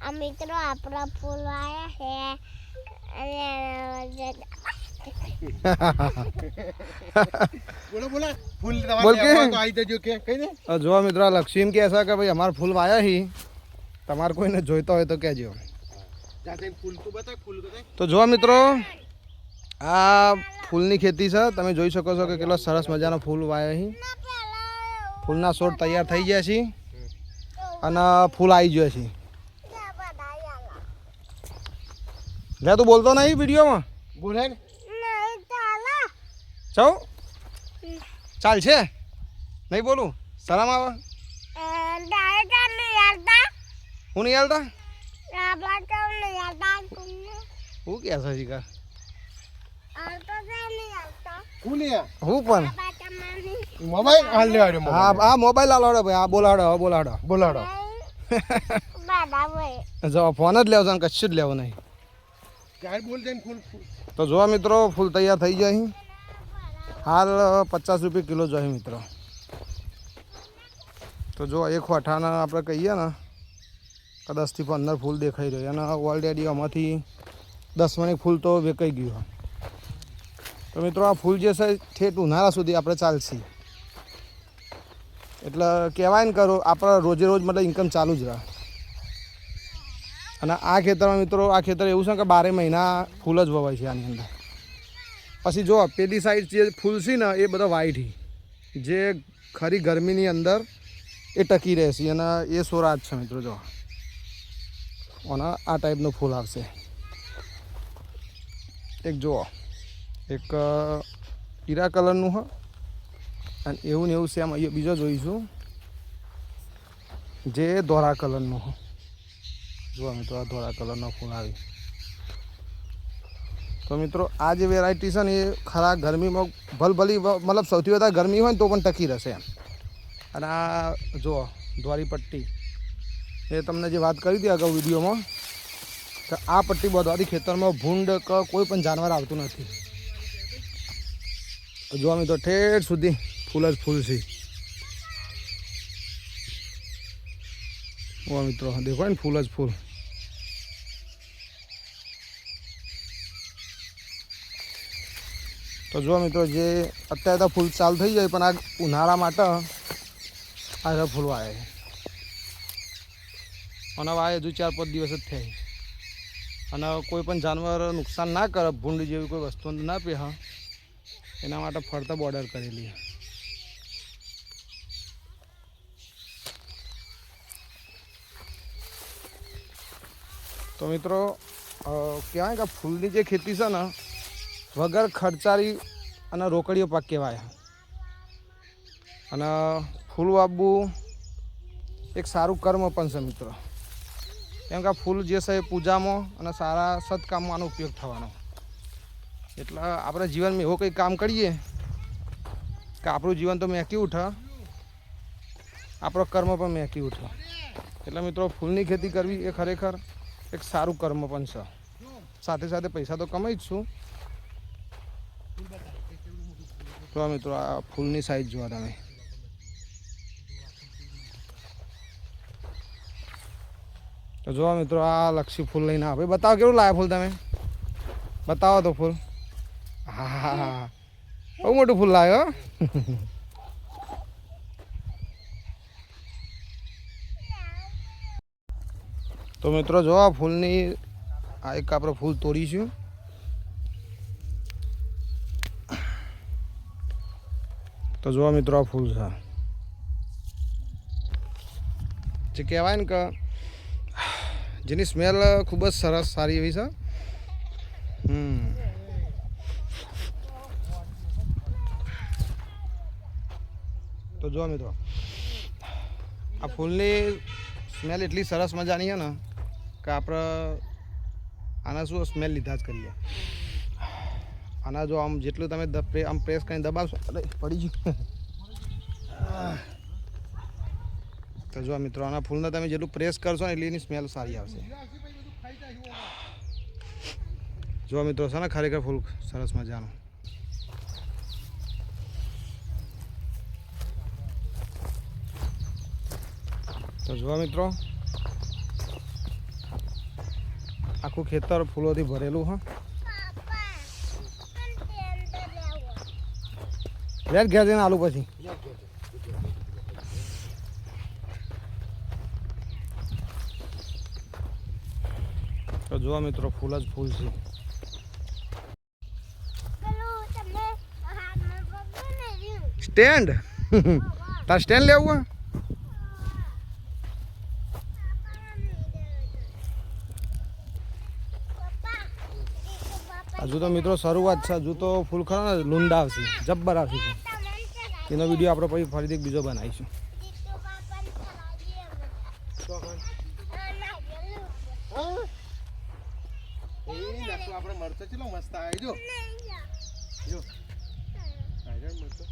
આ મિત્રો આપણા ફૂલ આયા છે અને બોલો બોલો ફૂલ તમારે તો આવી જજો કે કઈ દે જો મિત્રો લક્ષ્મી કે છે કે ભાઈ અમાર ફૂલ વાયા હી તમારે કોઈને જોઈતો હોય તો કહેજો ફૂલ તો બતાય ફૂલ બતાય તો જો મિત્રો આ ફૂલની ખેતી છે તમે જોઈ શકો છો કે કેટલો સરસ મજાનો ફૂલ વાયા હી ફૂલના છોડ તૈયાર થઈ ગયા છે અને ફૂલ આવી ગયા છે લે તું બોલતો નહીં વિડીયોમાં બોલાય ને ચૌ ચાલ છે નહીં બોલું શરમ આવે હું નહીં હાલતા હું કે છે શીખા ફૂલ હું પણ મોબાઈલ હાલ લેવાડ્યો હા આ મોબાઈલ હાલો ભાઈ આ બોલાડો હવે બોલાડો બોલાડો જો ફોન જ લેવો છે ને કશું જ લેવો નહીં ક્યારે બોલ દે ફૂલ તો જોવા મિત્રો ફૂલ તૈયાર થઈ જાય હાલ 50 રૂપિયા કિલો જોઈએ મિત્રો તો જો એક વાઠાના આપણે કહીએ ને કે 10 થી 15 ફૂલ દેખાઈ રહ્યો અને ઓલરેડી આમાંથી 10 મણી ફૂલ તો વેચાઈ ગયું તો મિત્રો આ ફૂલ જે છે ઠેઠ ઉનાળા સુધી આપણે ચાલશે એટલે કહેવાય ને કરો આપણે રોજે રોજ મતલબ ઇન્કમ ચાલુ જ રહે અને આ ખેતરમાં મિત્રો આ ખેતર એવું છે કે 12 મહિના ફૂલ જ વવાય છે આની અંદર પછી જો પેલી સાઈડ જે ફૂલ છે ને એ બધા વ્હાઈટ જે ખરી ગરમીની અંદર એ ટકી રહેશે અને એ સોરાજ છે મિત્રો જો અને આ ટાઈપનું ફૂલ આવશે એક જુઓ એક પીળા કલરનું હ અને એવું ને એવું સેમ અહીંયા બીજો જોઈશું જે ધોળા કલરનું હ જોવા મિત્રો આ ધોળા કલરનો ફૂલ આવી તો મિત્રો આ જે વેરાયટી છે ને એ ખરા ગરમીમાં ભલભલી મતલબ સૌથી વધારે ગરમી હોય ને તો પણ ટકી રહેશે એમ અને આ જુઓ ધોળી પટ્ટી એ તમને જે વાત કરી હતી અગાઉ વિડીયોમાં કે આ પટ્ટી બાંધવાથી ખેતરમાં ભૂંડ કે કોઈ પણ જાનવર આવતું નથી જોવા મિત્રો ઠેઠ સુધી ફૂલ જ ફૂલ છે મિત્રો દેખો ને ફૂલ જ ફૂલ તો જો મિત્રો જે અત્યારે તો ફૂલ ચાલુ થઈ જાય પણ આ ઉનાળા માટે આ ફૂલ વાવે અને વાવે હજુ 4-5 દિવસ જ થાય અને કોઈ પણ જાનવર નુકસાન ના કરે ભૂંડ જેવી કોઈ વસ્તુ ના પે હા એના માટે ફરતા બોર્ડર કરેલી તો મિત્રો કહેવાય કે ફૂલની જે ખેતી છે ને વગર ખર્ચારી અને રોકડીઓ પાક કહેવાય અને ફૂલ વાવવું એક સારું કર્મ પણ છે મિત્રો કેમ કે ફૂલ જે છે એ પૂજામાં અને સારા સત્કામમાં આનો ઉપયોગ થવાનો એટલે આપણે જીવનમાં એવું કંઈ કામ કરીએ કે આપણું જીવન તો મેકી ઉઠે આપણો કર્મ પણ મેકી ઉઠે એટલે મિત્રો ફૂલની ખેતી કરવી એ ખરેખર એક સારું કર્મ પણ છે સાથે સાથે પૈસા તો કમાઈ જ છું તો મિત્રો આ ફૂલની સાઈઝ જોવા તમે તો જોવા મિત્રો આ લક્ષી ફૂલ લઈને આવે બતાવો કેવું લાયા ફૂલ તમે બતાવો તો ફૂલ હા હા હા બહુ મોટું ફૂલ લાવ્યો તો મિત્રો જો આ ફૂલની આ એક આપણે ફૂલ તોડીશું તો જોવા મિત્રો આ ફૂલ છે જે કહેવાય ને કે જેની સ્મેલ ખૂબ જ સરસ સારી એવી છે તો જોવા મિત્રો આ ફૂલની સ્મેલ એટલી સરસ મજાની છે ને કે આપણે આના શું સ્મેલ લીધા જ કરીએ આના જો આમ જેટલું તમે આમ પ્રેસ કરીને દબાવશો અરે પડી ગયું તો જો મિત્રો આના ફૂલને તમે જેટલું પ્રેસ કરશો ને એટલી એની સ્મેલ સારી આવશે જો મિત્રો છે ને ખરેખર ફૂલ સરસ મજાનું તો જો મિત્રો આખું ખેતર ફૂલોથી ભરેલું હા પાપા પણ તે અંદર લેવો લેટ ઘેર જઈને આલુ પછી તો જોવા મિત્રો ફૂલ જ ફૂલ છે પેલું તમે હાથમાં પકડો ને રહ્યું સ્ટેન્ડ તાર સ્ટેન્ડ લેવું હજુ તો મિત્રો શરૂઆત છે હજુ તો ફૂલ ખરા ને લૂંડા આવશે જબ્બર આવશે એનો વિડીયો આપણે પછી ફરીથી બીજો બનાવીશું આપણે મરચો ચેલો મસ્ત આવ્યો જો જો આયરન મરચો